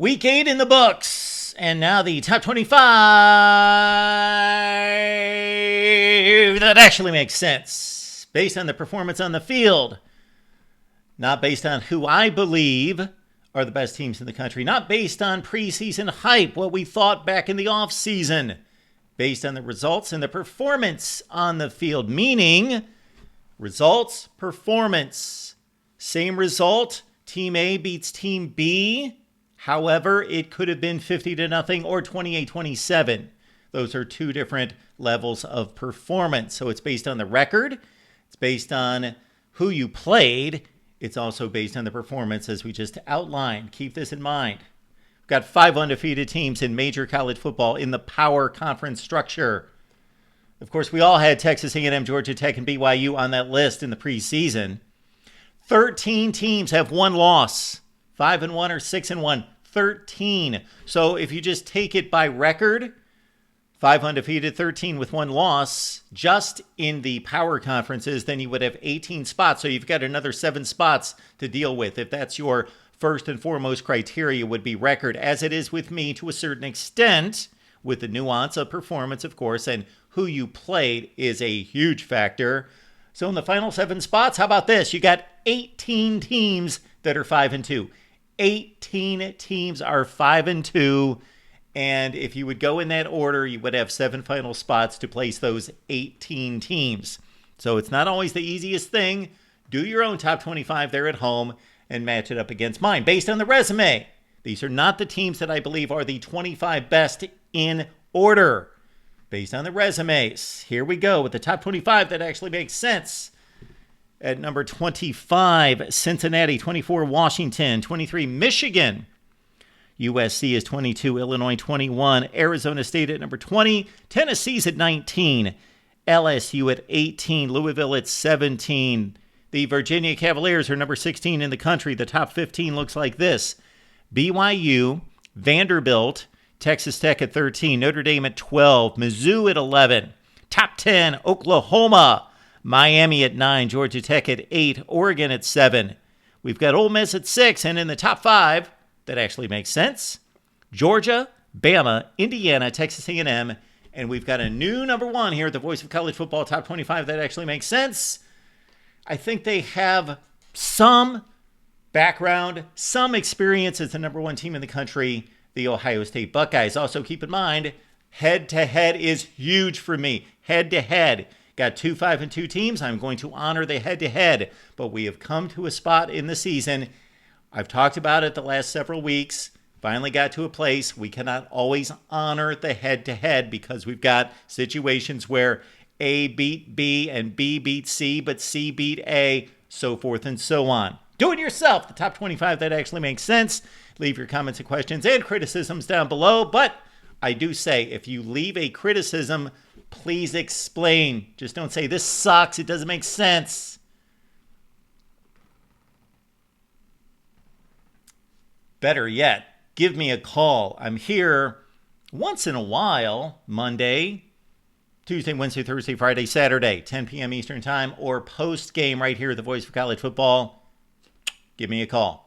Week 8 in the books. And now the top 25 that actually makes sense. Based on the performance on the field. Not based on who I believe are the best teams in the country. Not based on preseason hype, what we thought back in the offseason. Based on the results and the performance on the field. Meaning, results, performance. Same result. Team A beats Team B. However, it could have been 50-0 or 28-27. Those are two different levels of performance. So it's based on the record. It's based on who you played. It's also based on the performance as we just outlined. Keep this in mind. We've got 5 undefeated teams in major college football in the power conference structure. Of course, we all had Texas A&M, Georgia Tech, and BYU on that list in the preseason. 13 teams have one loss. 5-1 or 6-1. 13. So if you just take it by record, 5 undefeated, 13 with one loss, just in the power conferences, then you would have 18 spots. So you've got another 7 spots to deal with. If that's your first and foremost criteria, would be record, as it is with me to a certain extent, with the nuance of performance, of course, and who you played is a huge factor. So in the final 7 spots, how about this? You got 18 teams that are 5-2. 18 teams are 5-2. And if you would go in that order, you would have 7 final spots to place those 18 teams. So it's not always the easiest thing. Do your own top 25 there at home and match it up against mine based on the resume. These are not the teams that I believe are the 25 best in order. Based on the resumes. Here we go with the top 25 that actually makes sense. At number 25, Cincinnati. 24, Washington. 23, Michigan. USC is 22, Illinois 21, Arizona State at number 20, Tennessee's at 19, LSU at 18, Louisville at 17. The Virginia Cavaliers are number 16 in the country. The top 15 looks like this. BYU, Vanderbilt, Texas Tech at 13, Notre Dame at 12, Mizzou at 11. Top 10, Oklahoma, Miami at 9, Georgia Tech at 8, Oregon at 7. We've got Ole Miss at 6, and in the top 5, that actually makes sense, Georgia, Bama, Indiana, Texas A&M, and we've got a new number 1 here at the Voice of College Football Top 25 that actually makes sense. I think they have some background, some experience as the number 1 team in the country, the Ohio State Buckeyes. Also keep in mind, head-to-head is huge for me. Head-to-head. Got 2 5-2 teams. I'm going to honor the head-to-head, but we have come to a spot in the season. I've talked about it the last several weeks. Finally got to a place we cannot always honor the head-to-head because we've got situations where A beat B and B beat C, but C beat A, so forth and so on. Do it yourself. The top 25 that actually makes sense. Leave your comments and questions and criticisms down below. But I do say, if you leave a criticism, please explain. Just don't say, this sucks, it doesn't make sense. Better yet, give me a call. I'm here once in a while, Monday, Tuesday, Wednesday, Thursday, Friday, Saturday, 10 p.m. Eastern Time, or post-game right here at the Voice of College Football. Give me a call.